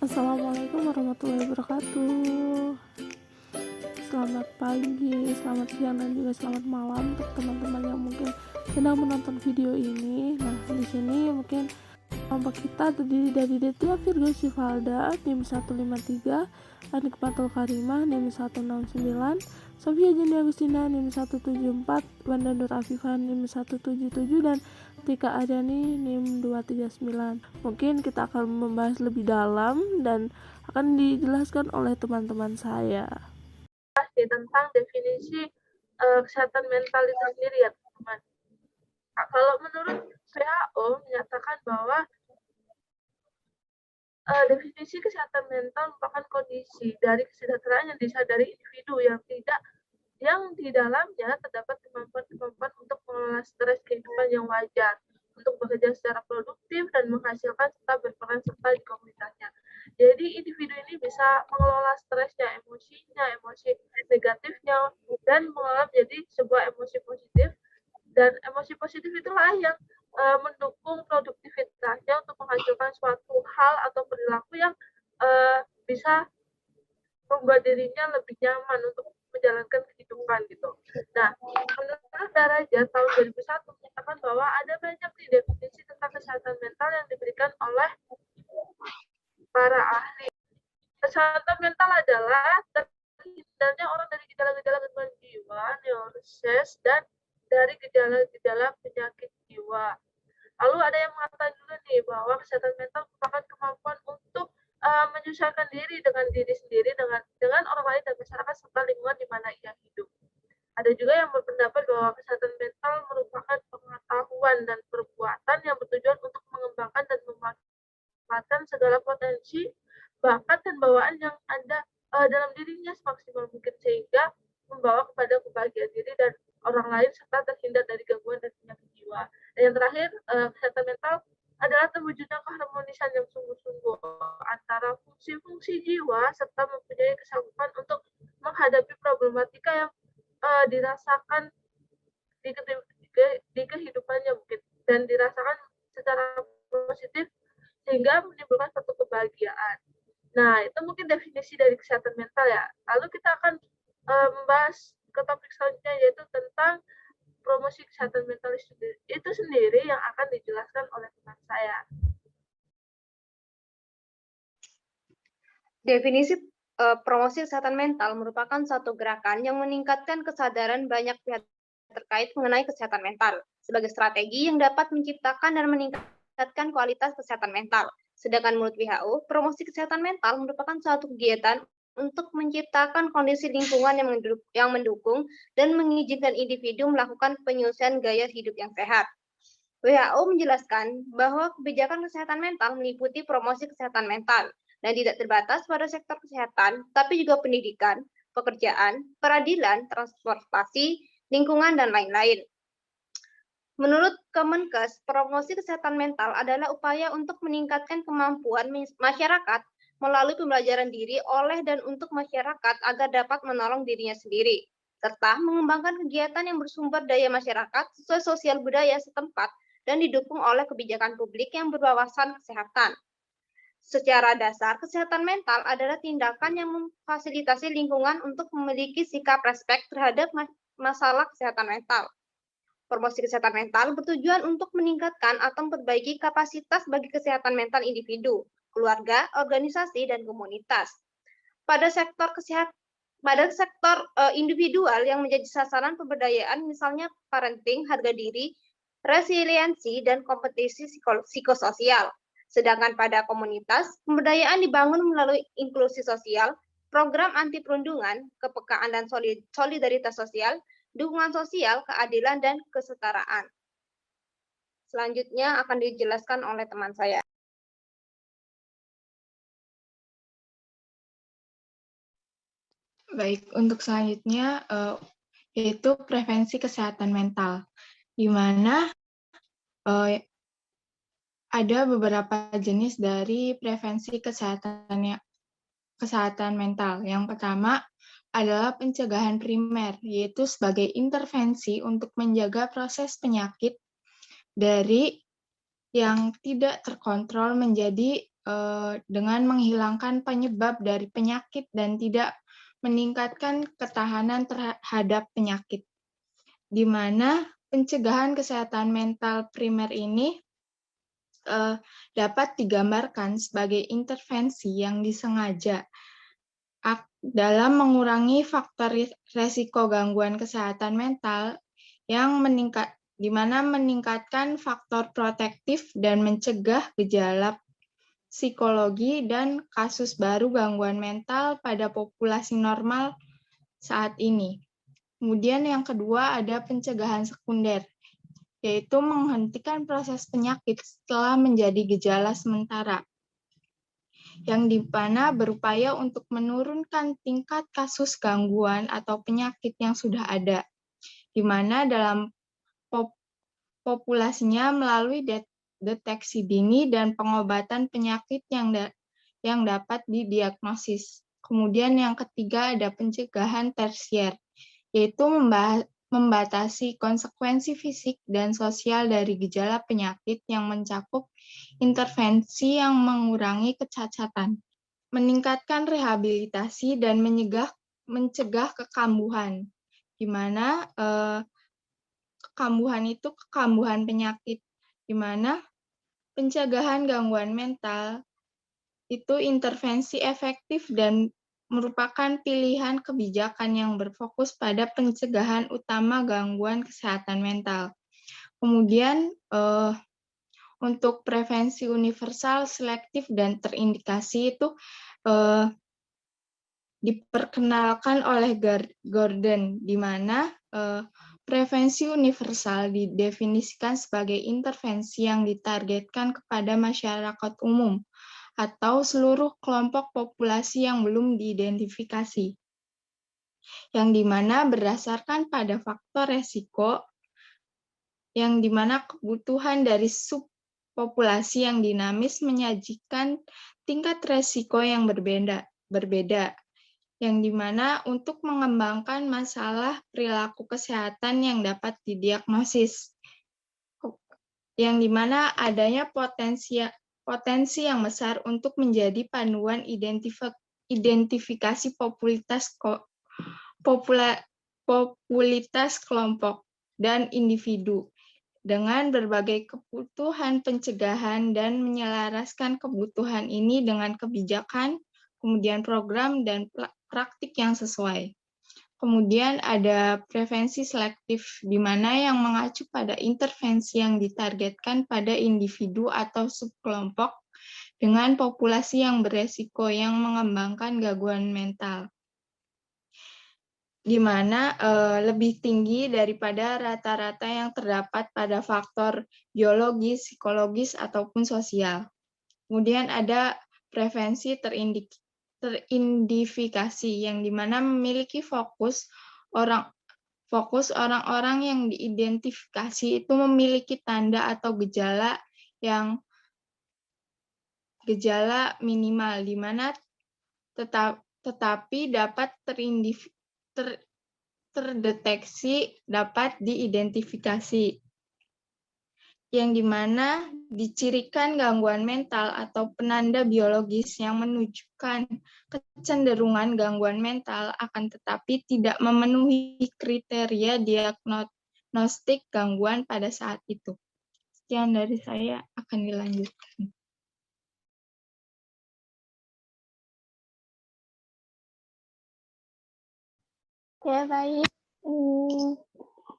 Assalamualaikum warahmatullahi wabarakatuh. Selamat pagi, selamat siang, dan juga selamat malam untuk teman-teman yang mungkin sedang menonton video ini. Nah, di sini mungkin kelompok kita terdiri dari Detia Virgo Sivalda, NIM 153, Anik Patul Karimah, NIM 169, Sofia Jeni Agustina, NIM 174, Wanda Nur Afifah, NIM 177, dan Tika Aryani, NIM 239. Mungkin kita akan membahas lebih dalam dan akan dijelaskan oleh teman-teman saya tentang definisi kesehatan mental itu sendiri ya teman-teman. Kalau menurut WHO menyatakan bahwa definisi kesehatan mental merupakan kondisi dari kesejahteraan yang disadari individu yang di dalamnya terdapat kemampuan untuk mengelola stres kehidupan yang wajar, untuk bekerja secara produktif dan menghasilkan serta berperan serta di komunitasnya. Jadi individu ini bisa mengelola stresnya, emosinya, emosi negatifnya, dan mengelola menjadi sebuah emosi positif. Dan emosi positif itulah yang mendukung produktivitasnya untuk menghasilkan suatu hal atau perilaku yang bisa membuat dirinya lebih nyaman untuk menjalankan kehidupan gitu. Nah, menurut Darajat tahun 2001 menyatakan bahwa ada banyak definisi tentang kesehatan mental yang diberikan oleh para ahli. Kesehatan mental adalah terhindarnya orang dari gejala-gejala gangguan jiwa, neurosis, dan dari gejala-gejala penyakit jiwa. Lalu ada yang mengatakan juga nih bahwa kesehatan mental merupakan kemampuan untuk menyesuaikan diri dengan diri sendiri, dengan orang lain dan masyarakat serta lingkungan di mana ia hidup. Ada juga yang berpendapat bahwa kesehatan mental merupakan pengetahuan dan perbuatan yang bertujuan untuk mengembangkan dan memanfaatkan segala potensi, bakat, dan bawaan yang ada dalam dirinya semaksimal mungkin sehingga membawa kepada kebahagiaan diri dan orang lain serta terhindar dari gangguan dan penyakit jiwa. Dan yang terakhir, kesehatan mental adalah terwujudnya keharmonisan yang sungguh-sungguh antara fungsi-fungsi jiwa serta mempunyai kesanggupan untuk menghadapi problematika yang dirasakan di kehidupannya mungkin dan dirasakan secara positif sehingga menimbulkan suatu kebahagiaan. Nah, itu mungkin definisi dari kesehatan mental ya. Lalu kita akan membahas ke topik selanjutnya yaitu tentang promosi kesehatan mental itu sendiri yang akan dijelaskan oleh teman saya. Definisi promosi kesehatan mental merupakan suatu gerakan yang meningkatkan kesadaran banyak pihak terkait mengenai kesehatan mental sebagai strategi yang dapat menciptakan dan meningkatkan kualitas kesehatan mental. Sedangkan menurut WHO, promosi kesehatan mental merupakan suatu kegiatan untuk menciptakan kondisi lingkungan yang mendukung dan mengizinkan individu melakukan penyelesaian gaya hidup yang sehat. WHO menjelaskan bahwa kebijakan kesehatan mental meliputi promosi kesehatan mental dan tidak terbatas pada sektor kesehatan, tapi juga pendidikan, pekerjaan, peradilan, transportasi, lingkungan, dan lain-lain. Menurut Kemenkes, promosi kesehatan mental adalah upaya untuk meningkatkan kemampuan masyarakat melalui pembelajaran diri oleh dan untuk masyarakat agar dapat menolong dirinya sendiri, serta mengembangkan kegiatan yang bersumber daya masyarakat sesuai sosial budaya setempat dan didukung oleh kebijakan publik yang berwawasan kesehatan. Secara dasar, kesehatan mental adalah tindakan yang memfasilitasi lingkungan untuk memiliki sikap respek terhadap masalah kesehatan mental. Promosi kesehatan mental bertujuan untuk meningkatkan atau memperbaiki kapasitas bagi kesehatan mental individu, keluarga, organisasi, dan komunitas. Pada sektor individual yang menjadi sasaran pemberdayaan, misalnya parenting, harga diri, resiliensi, dan kompetisi psikososial. Sedangkan pada komunitas, pemberdayaan dibangun melalui inklusi sosial, program anti perundungan, kepekaan dan solidaritas sosial, dukungan sosial, keadilan, dan kesetaraan. Selanjutnya akan dijelaskan oleh teman saya. Baik, untuk selanjutnya yaitu prevensi kesehatan mental, di mana ada beberapa jenis dari prevensi kesehatan mental. Yang pertama adalah pencegahan primer, yaitu sebagai intervensi untuk menjaga proses penyakit dari yang tidak terkontrol menjadi dengan menghilangkan penyebab dari penyakit dan tidak meningkatkan ketahanan terhadap penyakit. Di mana pencegahan kesehatan mental primer ini dapat digambarkan sebagai intervensi yang disengaja dalam mengurangi faktor resiko gangguan kesehatan mental yang di mana meningkatkan faktor protektif dan mencegah gejala psikologi dan kasus baru gangguan mental pada populasi normal saat ini. Kemudian yang kedua ada pencegahan sekunder, yaitu menghentikan proses penyakit setelah menjadi gejala sementara, yang di mana berupaya untuk menurunkan tingkat kasus gangguan atau penyakit yang sudah ada, di mana dalam populasinya melalui deteksi dini dan pengobatan penyakit yang dapat didiagnosis. Kemudian yang ketiga ada pencegahan tersier, yaitu membatasi konsekuensi fisik dan sosial dari gejala penyakit yang mencakup intervensi yang mengurangi kecacatan, meningkatkan rehabilitasi dan mencegah kekambuhan, di mana kekambuhan itu kekambuhan penyakit, di mana pencegahan gangguan mental itu intervensi efektif dan merupakan pilihan kebijakan yang berfokus pada pencegahan utama gangguan kesehatan mental. Kemudian untuk prevensi universal, selektif, dan terindikasi itu diperkenalkan oleh Gordon, di mana prevensi universal didefinisikan sebagai intervensi yang ditargetkan kepada masyarakat umum atau seluruh kelompok populasi yang belum diidentifikasi, yang dimana berdasarkan pada faktor resiko, yang dimana kebutuhan dari subpopulasi yang dinamis menyajikan tingkat resiko yang berbeda, yang dimana untuk mengembangkan masalah perilaku kesehatan yang dapat didiagnosis, yang dimana adanya potensi yang besar untuk menjadi panduan identifikasi populitas kelompok dan individu dengan berbagai kebutuhan pencegahan dan menyelaraskan kebutuhan ini dengan kebijakan, kemudian program dan praktik yang sesuai. Kemudian ada prevensi selektif, di mana yang mengacu pada intervensi yang ditargetkan pada individu atau subkelompok dengan populasi yang beresiko yang mengembangkan gangguan mental, di mana lebih tinggi daripada rata-rata yang terdapat pada faktor biologis, psikologis, ataupun sosial. Kemudian ada prevensi terindikasi, yang dimana memiliki fokus orang-orang yang diidentifikasi itu memiliki tanda atau gejala minimal, di mana tetapi dapat terdeteksi, dapat diidentifikasi, yang dimana dicirikan gangguan mental atau penanda biologis yang menunjukkan kecenderungan gangguan mental akan tetapi tidak memenuhi kriteria diagnostik gangguan pada saat itu. Sekian dari saya, akan dilanjutkan. Oke, baik.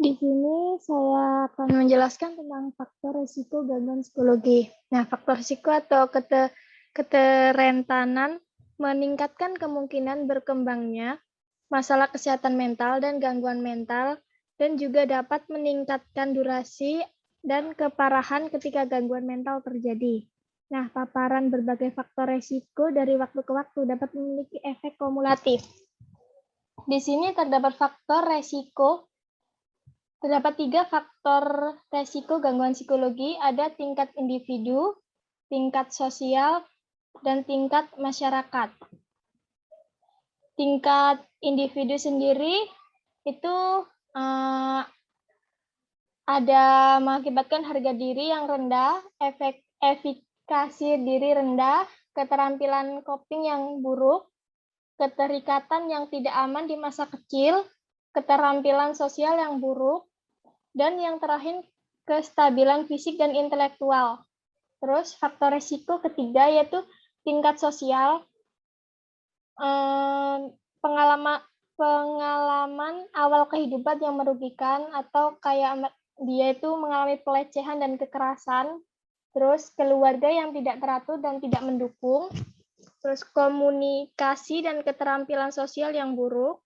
Di sini saya akan menjelaskan tentang faktor risiko gangguan psikologi. Nah, faktor risiko atau keterentanan meningkatkan kemungkinan berkembangnya masalah kesehatan mental dan gangguan mental, dan juga dapat meningkatkan durasi dan keparahan ketika gangguan mental terjadi. Nah, paparan berbagai faktor risiko dari waktu ke waktu dapat memiliki efek kumulatif. Di sini terdapat faktor risiko. Terdapat 3 faktor resiko gangguan psikologi, ada tingkat individu, tingkat sosial, dan tingkat masyarakat. Tingkat individu sendiri itu ada mengakibatkan harga diri yang rendah, komunikasi diri rendah, keterampilan coping yang buruk, keterikatan yang tidak aman di masa kecil, keterampilan sosial yang buruk, dan yang terakhir kestabilan fisik dan intelektual. Terus faktor risiko ketiga yaitu tingkat sosial, pengalaman awal kehidupan yang merugikan atau kayak dia itu mengalami pelecehan dan kekerasan, terus keluarga yang tidak teratur dan tidak mendukung, terus komunikasi dan keterampilan sosial yang buruk,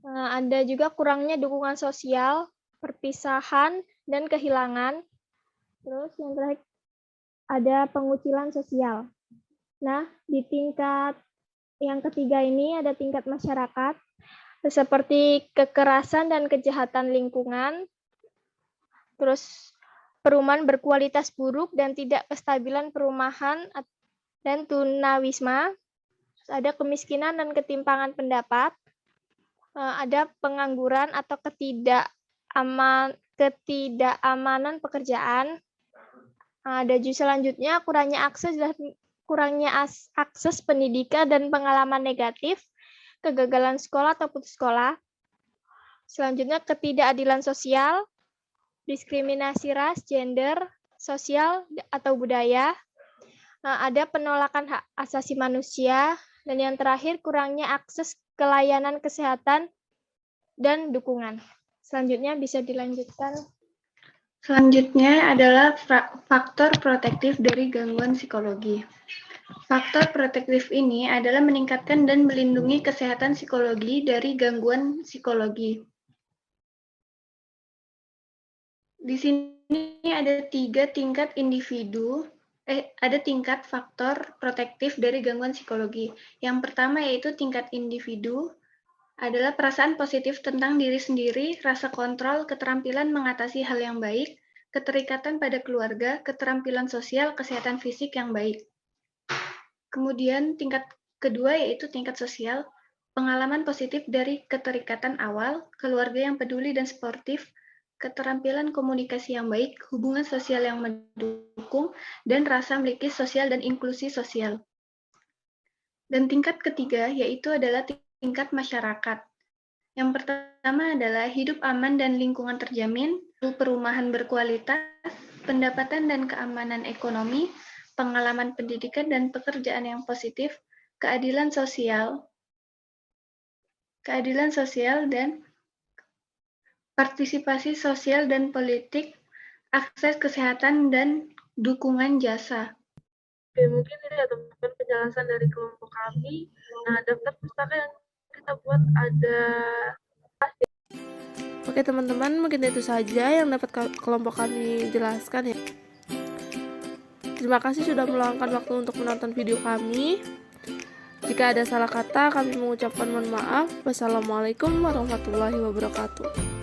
ada juga kurangnya dukungan sosial, perpisahan, dan kehilangan, terus yang terakhir ada pengucilan sosial. Nah, di tingkat yang ketiga ini ada tingkat masyarakat, seperti kekerasan dan kejahatan lingkungan, terus perumahan berkualitas buruk dan tidak kestabilan perumahan dan tunawisma, ada kemiskinan dan ketimpangan pendapat, ada pengangguran atau ketidakamanan pekerjaan, ada juga selanjutnya kurangnya akses pendidikan dan pengalaman negatif, kegagalan sekolah atau putus sekolah. Selanjutnya ketidakadilan sosial, diskriminasi ras, gender, sosial atau budaya, ada penolakan hak asasi manusia, dan yang terakhir kurangnya akses ke layanan kesehatan dan dukungan. Selanjutnya bisa dilanjutkan. Selanjutnya adalah faktor protektif dari gangguan psikologi. Faktor protektif ini adalah meningkatkan dan melindungi kesehatan psikologi dari gangguan psikologi. Di sini ada tingkat faktor protektif dari gangguan psikologi. Yang pertama yaitu tingkat individu, adalah perasaan positif tentang diri sendiri, rasa kontrol, keterampilan mengatasi hal yang baik, keterikatan pada keluarga, keterampilan sosial, kesehatan fisik yang baik. Kemudian tingkat kedua yaitu tingkat sosial, pengalaman positif dari keterikatan awal, keluarga yang peduli dan sportif, keterampilan komunikasi yang baik, hubungan sosial yang mendukung, dan rasa memiliki sosial dan inklusi sosial. Dan tingkat ketiga yaitu adalah tingkat masyarakat. Yang pertama adalah hidup aman dan lingkungan terjamin, perumahan berkualitas, pendapatan dan keamanan ekonomi, pengalaman pendidikan dan pekerjaan yang positif, keadilan sosial dan partisipasi sosial dan politik, akses kesehatan dan dukungan jasa. Oke, mungkin ini ya teman-teman penjelasan dari kelompok kami. Nah, daftar pustaka yang kita buat ada. Oke teman-teman, mungkin itu saja yang dapat kelompok kami jelaskan ya. Terima kasih sudah meluangkan waktu untuk menonton video kami. Jika ada salah kata, kami mengucapkan mohon maaf. Wassalamualaikum warahmatullahi wabarakatuh.